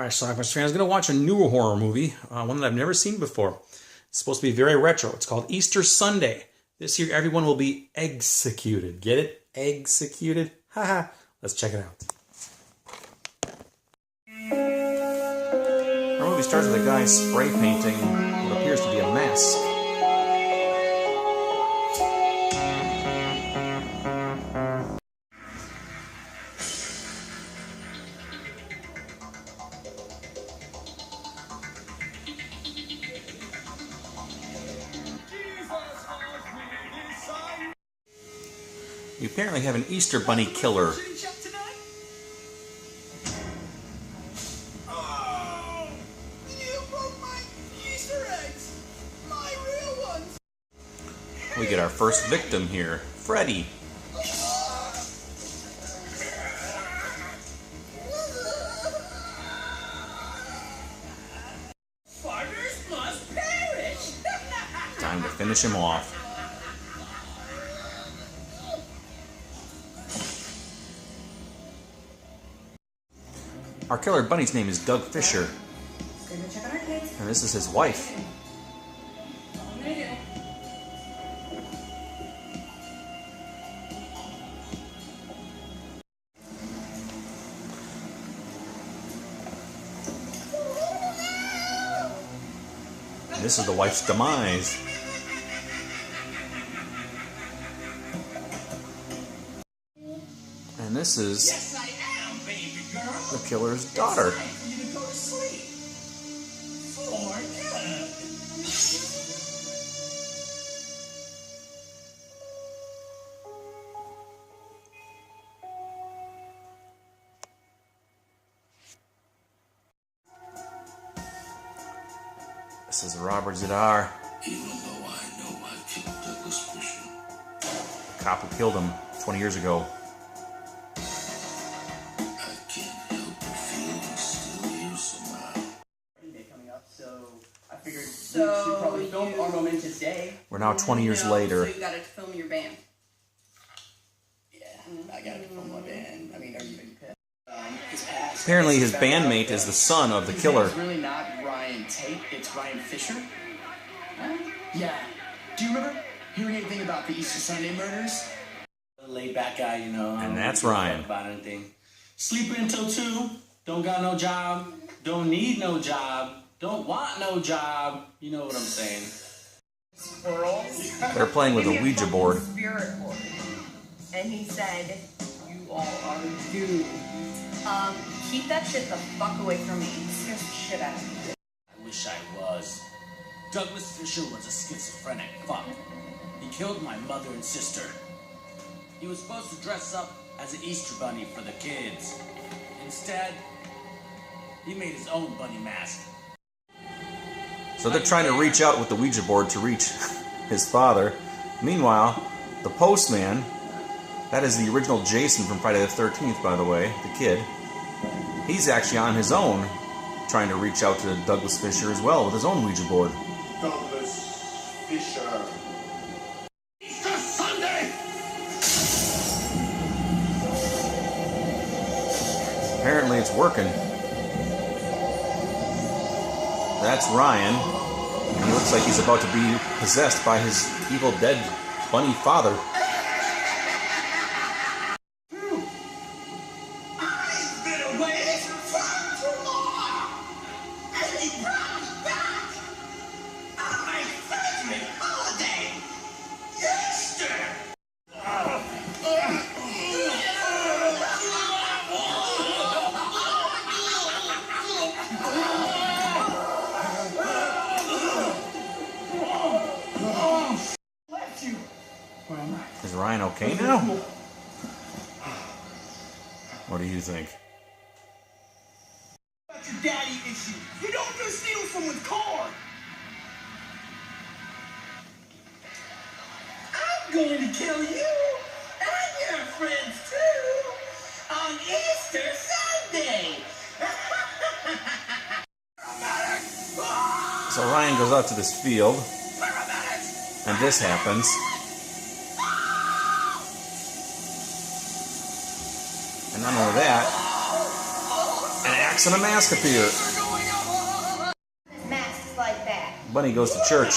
Alright, Schlockmeisters fans, I'm going to watch a newer horror movie, one that I've never seen before. It's supposed to be very retro. It's called Easter Sunday. This year, everyone will be EGGsecuted. Get it? EGGsecuted? Haha. Let's check it out. Our movie starts with a guy spray painting what appears to be a mask. You apparently have an Easter Bunny killer. Oh, you broke my Easter eggs! My real ones! We get our first victim here, Freddy. Farmers must perish! Time to finish him off. Our killer bunny's name is Doug Fisher, and this is his wife. And this is the wife's demise. And this is the killer's daughter. This is Robert Zidar. Even though I know I killed Douglas Fisher. The cop who killed him 20 years ago. We're now 20 years later. So you gotta film your band. Yeah, I gotta film my band. I mean, are you pissed? Apparently his bandmate is the son of the killer. It's really not Ryan Tate, it's Ryan Fisher. Huh? Yeah. Do you remember hearing anything about the Easter Sunday murders? A laid back guy, you know. And that's Ryan. About anything. Sleeping until 2, don't got no job, don't need no job, don't want no job. You know what I'm saying. Squirrels. They're playing with a Ouija board. Spirit board. And he said, "You all are doomed. Keep that shit the fuck away from me. It scares the shit out of me." I wish I was. Douglas Fisher was a schizophrenic fuck. He killed my mother and sister. He was supposed to dress up as an Easter bunny for the kids. Instead, he made his own bunny mask. So they're trying to reach out with the Ouija board to reach his father. Meanwhile, the postman, that is the original Jason from Friday the 13th, by the way, the kid, he's actually on his own trying to reach out to Douglas Fisher as well with his own Ouija board. Douglas Fisher. Easter Sunday! Apparently it's working. That's Ryan, and he looks like he's about to be possessed by his evil dead bunny father. I've been away far too long, and he brought me back on my favorite holiday, Easter. Is Ryan okay now? What do you think? That's your daddy issue. You don't just steal someone's car. I'm going to kill you and your friends too on Easter Sunday. So Ryan goes out to this field, and this happens. And not only that, an cracks and a mask appear. Masks like that. Bunny goes to church.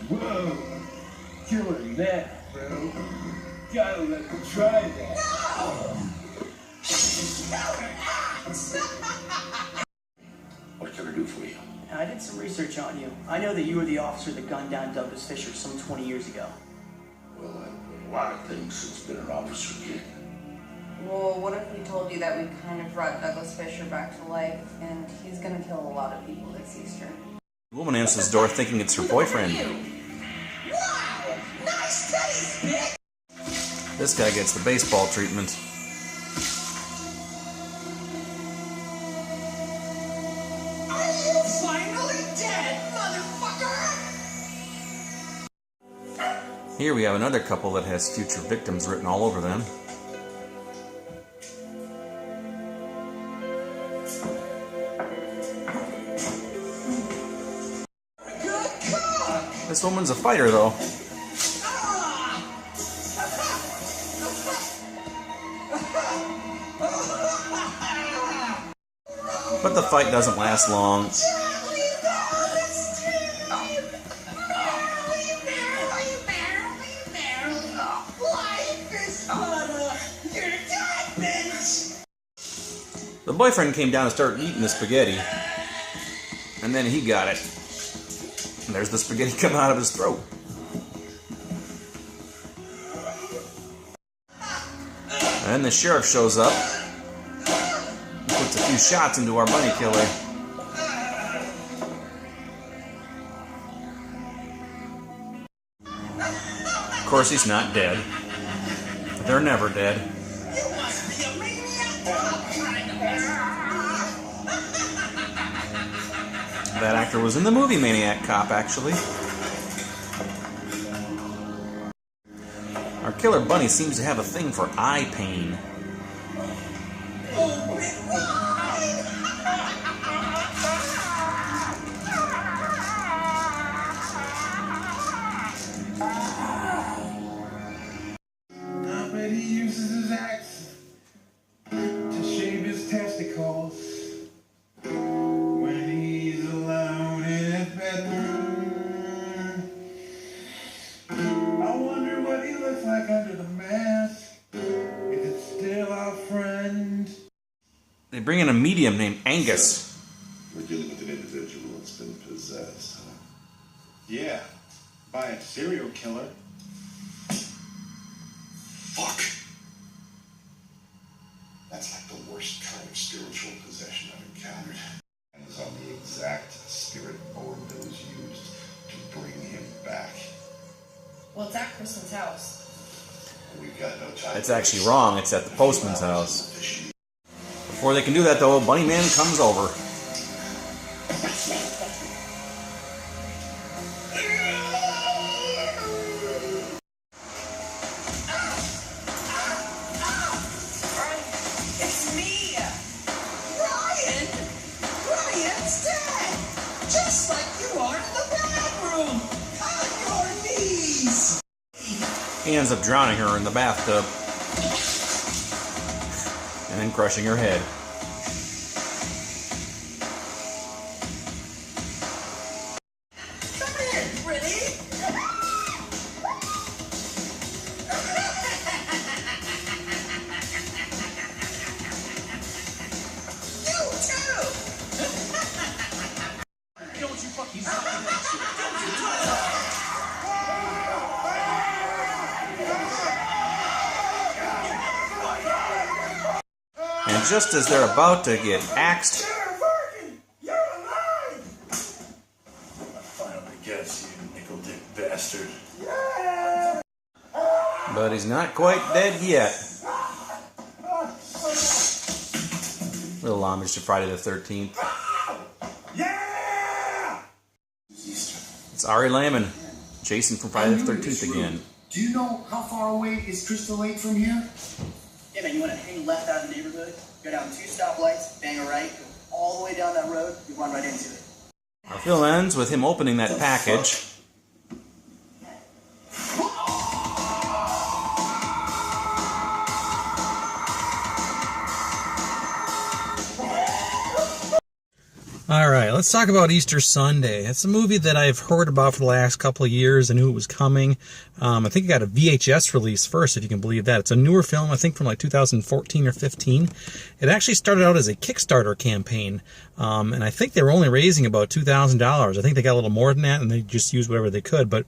Whoa, killer that, bro. Gotta let me try that. What can I do for you? I did some research on you. I know that you were the officer that gunned down Douglas Fisher some 20 years ago. Well, I've done a lot of things since being an officer kid. Well, what if we told you that we kind of brought Douglas Fisher back to life and he's gonna kill a lot of people this Easter? The woman answers the door thinking it's her boyfriend. Wow! Nice face, Nick! This guy gets the baseball treatment. Are you finally dead, motherfucker? Here we have another couple that has future victims written all over them. Good cock! This woman's a fighter, though. But the fight doesn't last long. The boyfriend came down and started eating the spaghetti. And then he got it. And there's the spaghetti coming out of his throat. And then the sheriff shows up. Puts a few shots into our bunny killer. Of course, he's not dead. They're never dead. That actor was in the movie Maniac Cop, actually. Our killer bunny seems to have a thing for eye pain. I bet he uses his axe to shave his testicles when he's alone in his bedroom. I wonder what he looks like under the mask. Is it still our friend? They bring in a medium named Angus. We're dealing with an individual that's been possessed, huh? Yeah, by a serial killer. Fuck! That's like the worst kind of spiritual possession I've encountered. And it's on the exact spirit orb that was used to bring him back. Well, it's at Kristen's house. We've got no time. It's actually wrong. It's at the postman's house. Before they can do that, though, Bunny Man comes over. It's me! Ryan! Ryan's dead! Just like you are in the bathroom! On your knees! He ends up drowning her in the bathtub. And then crushing her head. Come here, pretty! You too! Don't you fucking stop with that shit. Don't you do And just as they're about to get axed, You're alive! I finally guess, you nickel-dick bastard. but he's not quite dead yet. Little homage to Friday the 13th. Yeah! It's Ari Layman, Jason from Friday the 13th again. Do you know how far away is Crystal Lake from here? Yeah, man, you want to hang left out of the neighborhood, go down 2 stoplights, bang a right, go all the way down that road, you run right into it. Our film ends with him opening that package. All right, let's talk about Easter Sunday. It's a movie that I've heard about for the last couple of years. I knew it was coming. I think it got a VHS release first, if you can believe that. It's a newer film, I think from like 2014 or 15. It actually started out as a Kickstarter campaign, and I think they were only raising about $2,000. I think they got a little more than that, and they just used whatever they could. But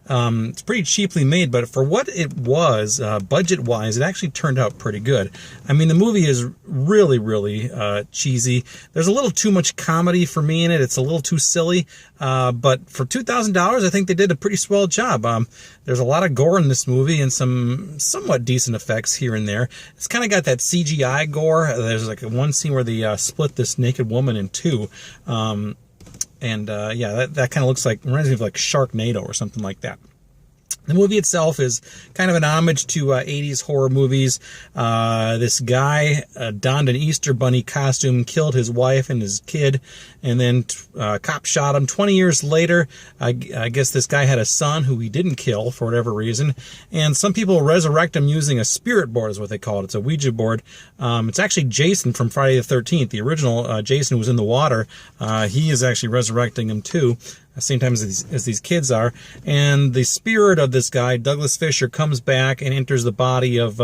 it's pretty cheaply made, but for what it was, budget-wise, it actually turned out pretty good. I mean, the movie is really, really cheesy. There's a little too much comedy for me in it. It's a little too silly, but for $2,000, I think they did a pretty swell job. There's a lot of gore in this movie and some somewhat decent effects here and there. It's kind of got that CGI gore. There's like one scene where they split this naked woman in two. Yeah, that kind of looks like, reminds me of like Sharknado or something like that. The movie itself is kind of an homage to 80s horror movies. This guy donned an Easter bunny costume, killed his wife and his kid, and then cop shot him. 20 years later, I guess this guy had a son who he didn't kill for whatever reason, and some people resurrect him using a spirit board, is what they call it. It's a Ouija board. It's actually Jason from Friday the 13th. The original Jason who was in the water, he is actually resurrecting him too. Same time as these kids are, and the spirit of this guy, Douglas Fisher, comes back and enters the body of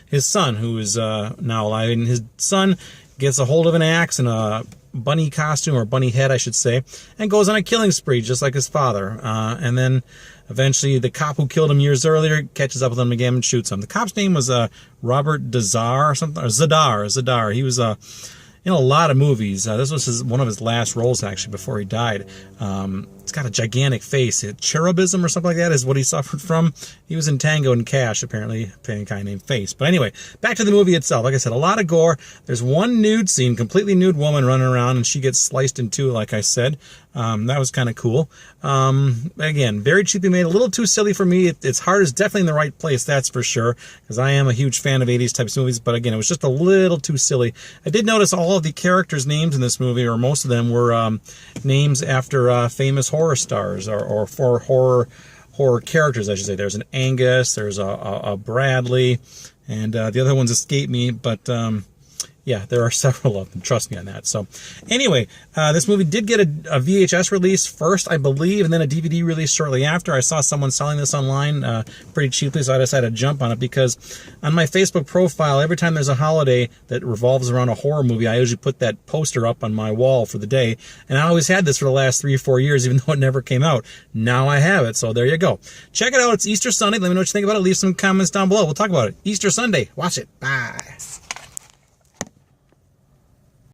his son, who is now alive, and his son gets a hold of an axe and a bunny costume, or bunny head, I should say, and goes on a killing spree, just like his father, and then eventually the cop who killed him years earlier catches up with him again and shoots him. The cop's name was Robert Dazar or something, or Zadar. He was in a lot of movies. This was one of his last roles, actually, before he died. It's got a gigantic face. Cherubism or something like that is what he suffered from. He was in Tango and Cash, apparently, playing a guy named Face. But anyway, back to the movie itself. Like I said, a lot of gore. There's one nude scene, completely nude woman running around, and she gets sliced in two, like I said. That was kind of cool. Again, very cheaply made, a little too silly for me. Its heart is definitely in the right place, that's for sure, because I am a huge fan of 80s types of movies, but again, it was just a little too silly. I did notice all of the characters' names in this movie, or most of them, were names after famous horror stars, or for horror characters, I should say. There's an Angus, there's a Bradley, and the other ones escape me, but yeah, there are several of them. Trust me on that. So anyway, this movie did get a VHS release first, I believe, and then a DVD release shortly after. I saw someone selling this online pretty cheaply, so I decided to jump on it, because on my Facebook profile, every time there's a holiday that revolves around a horror movie, I usually put that poster up on my wall for the day. And I always had this for the last 3 or 4 years, even though it never came out. Now I have it, so there you go. Check it out. It's Easter Sunday. Let me know what you think about it. Leave some comments down below. We'll talk about it. Easter Sunday. Watch it. Bye.